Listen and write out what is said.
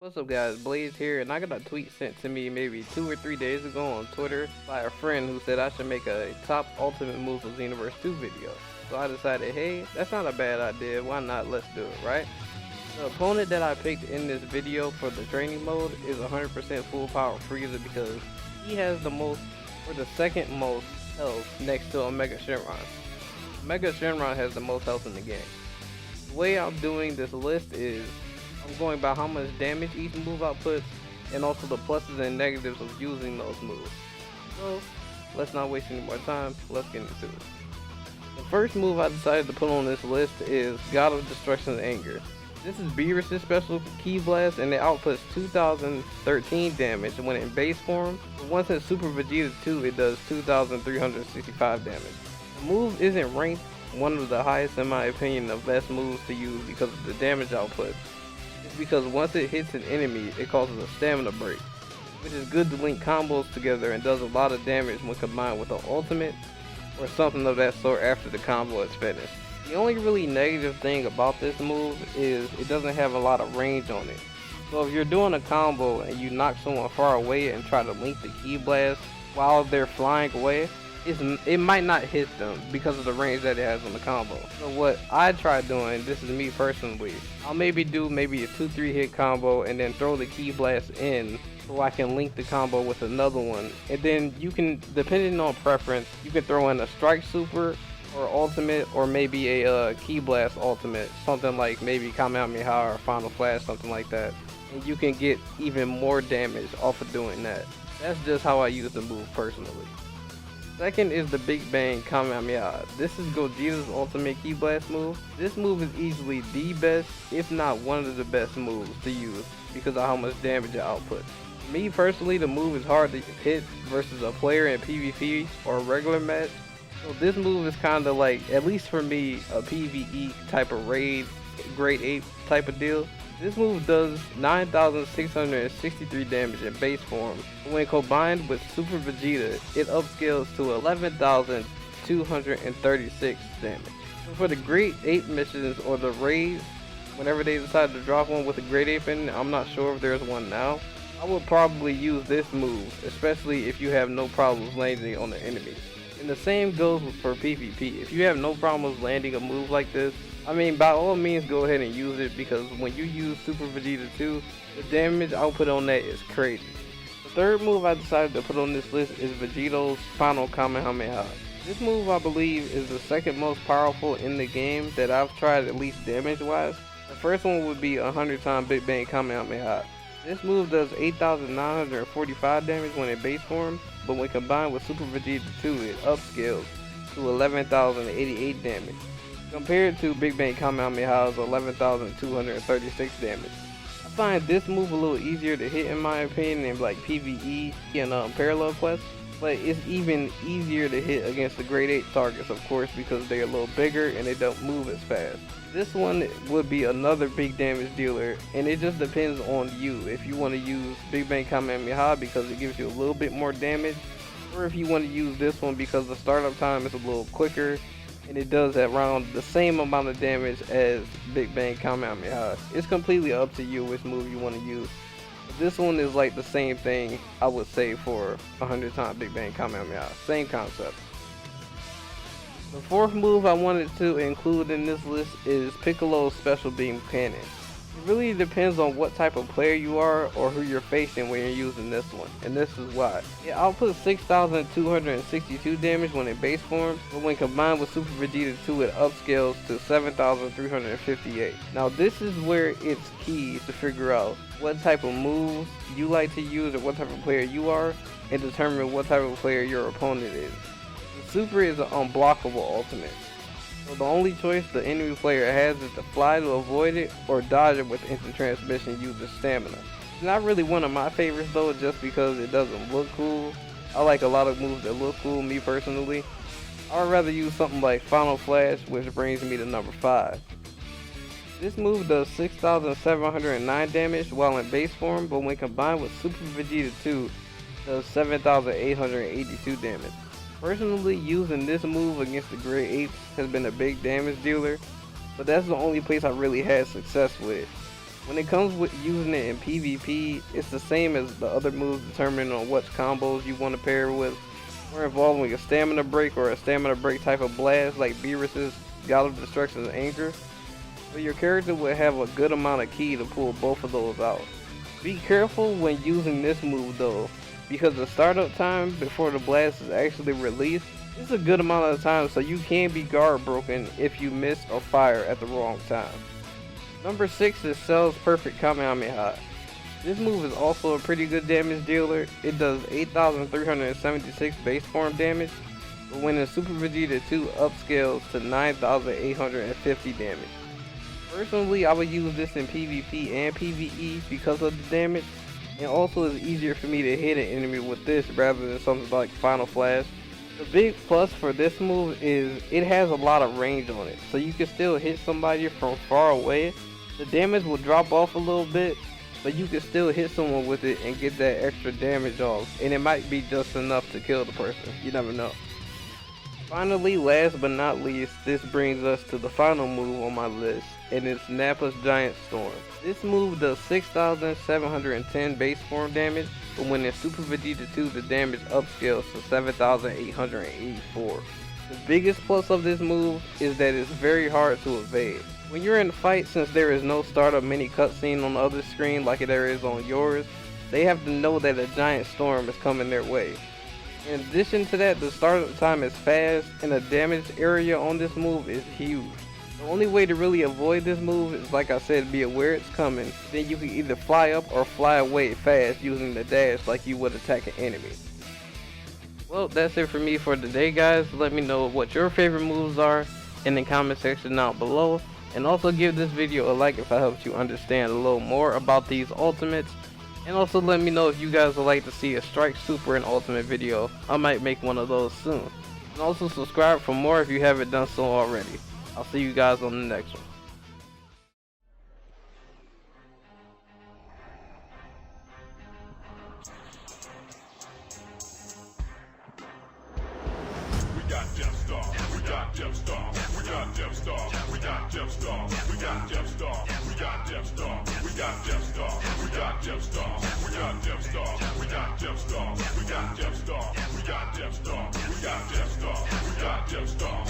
What's up guys, Blaze here, and I got a tweet sent to me maybe 2 or 3 days ago on Twitter by a friend who said I should make a top ultimate moves of Xenoverse 2 video. So I decided, hey, that's not a bad idea, why not, let's do it, right? The opponent that I picked in this video for the training mode is 100% full power Frieza because he has the most, or the second most health next to Omega Shenron. Omega Shenron has the most health in the game. The way I'm doing this list is I'm going by how much damage each move outputs and also the pluses and negatives of using those moves. So let's not waste any more time, let's get into it. The first move I decided to put on this list is God of Destruction's Anger. This is Beerus' special Ki Blast and it outputs 2013 damage when in base form, but once in Super Vegeta 2 it does 2365 damage. The move isn't ranked one of the highest in my opinion of best moves to use because of the damage output. It's because once it hits an enemy, it causes a stamina break, which is good to link combos together and does a lot of damage when combined with an ultimate or something of that sort after the combo is finished. The only really negative thing about this move is it doesn't have a lot of range on it. So if you're doing a combo and you knock someone far away and try to link the Ki Blast while they're flying away, it might not hit them because of the range that it has on the combo. So what I try doing, this is me personally, I'll maybe do a 2-3 hit combo and then throw the Ki Blast in so I can link the combo with another one. And then you can, depending on preference, you can throw in a Strike Super or Ultimate or maybe a Ki Blast Ultimate, something like maybe Kamehameha or Final Flash, something like that. And you can get even more damage off of doing that. That's just how I use the move personally. Second is the Big Bang Kamehameha. This is Gogeta's ultimate Ki Blast move. This move is easily the best, if not one of the best moves to use because of how much damage it outputs. Me personally, the move is hard to hit versus a player in PvP or a regular match. So this move is kind of like, at least for me, a PvE type of raid, grade 8 type of deal. This move does 9,663 damage in base form. When combined with Super Vegeta, it upscales to 11,236 damage. So for the grade 8 missions or the raids, whenever they decide to drop one with a grade 8 in, I'm not sure if there's one now, I would probably use this move, especially if you have no problems landing on the enemy. And the same goes for PvP. If you have no problems landing a move like this, I mean, by all means go ahead and use it because when you use Super Vegeta 2, the damage output on that is crazy. The third move I decided to put on this list is Vegeta's final Kamehameha. This move I believe is the second most powerful in the game that I've tried at least damage wise. The first one would be 100 times Big Bang Kamehameha. This move does 8,945 damage when in base form, but when combined with Super Vegeta 2 it upscales to 11,088 damage. Compared to Big Bang Kamehameha's 11,236 damage. I find this move a little easier to hit in my opinion in like PvE and parallel quests, but it's even easier to hit against the grade 8 targets of course because they're a little bigger and they don't move as fast. This one would be another big damage dealer and it just depends on you if you want to use Big Bang Kamehameha because it gives you a little bit more damage, or if you want to use this one because the startup time is a little quicker and it does around the same amount of damage as Big Bang Kamehameha. It's completely up to you which move you want to use. This one is like the same thing I would say for 100 times Big Bang Kamehameha. Same concept. The fourth move I wanted to include in this list is Piccolo's Special Beam Cannon. It really depends on what type of player you are or who you're facing when you're using this one, and this is why. It outputs 6,262 damage when in base form, but when combined with Super Vegeta 2 it upscales to 7,358. Now this is where it's key to figure out what type of moves you like to use or what type of player you are, and determine what type of player your opponent is. The Super is an unblockable ultimate. So the only choice the enemy player has is to fly to avoid it or dodge it with instant transmission using stamina. It's not really one of my favorites though just because it doesn't look cool. I like a lot of moves that look cool, me personally. I would rather use something like Final Flash, which brings me to number 5. This move does 6,709 damage while in base form, but when combined with Super Vegeta 2 does 7,882 damage. Personally, using this move against the grade 8s has been a big damage dealer, but that's the only place I really had success with. When it comes with using it in PvP, it's the same as the other moves determining on what combos you want to pair with. We're involving a stamina break or a stamina break type of blast like Beerus's God of Destruction's Anger. So your character will have a good amount of ki to pull both of those out. Be careful when using this move though, because the startup time before the blast is actually released is a good amount of time, so you can be guard broken if you miss or fire at the wrong time. Number 6 is Cell's Perfect Kamehameha. This move is also a pretty good damage dealer. It does 8,376 base form damage, but when in Super Vegeta 2 upscales to 9,850 damage. Personally, I would use this in PvP and PvE because of the damage, and also it's easier for me to hit an enemy with this rather than something like Final Flash. The big plus for this move is it has a lot of range on it, so you can still hit somebody from far away. The damage will drop off a little bit, but you can still hit someone with it and get that extra damage off, and it might be just enough to kill the person. You never know. Finally, last but not least, this brings us to the final move on my list, and it's Nappa's Giant Storm. This move does 6,710 base form damage, but when in Super Vegeta 2 the damage upscales to 7,884. The biggest plus of this move is that it's very hard to evade. When you're in a fight, since there is no startup mini cutscene on the other screen like there is on yours, they have to know that a giant storm is coming their way. In addition to that, the startup time is fast and the damage area on this move is huge. The only way to really avoid this move is, like I said, be aware it's coming. Then you can either fly up or fly away fast using the dash like you would attack an enemy. Well, that's it for me for today, guys. Let me know what your favorite moves are in the comment section down below. And also give this video a like if I helped you understand a little more about these ultimates. And also let me know if you guys would like to see a Strike Super and Ultimate video. I might make one of those soon. And also subscribe for more if you haven't done so already. I'll see you guys on the next one. We got Death Star, we got Death Star, we got Death Star, we got Death Star, we got Death Star, we got Death Star, we got Death Star, we got Death Star, we got Death Star, we got Death Star, we got Death Star, we got Death Star, we got Death Star, we got Death Star.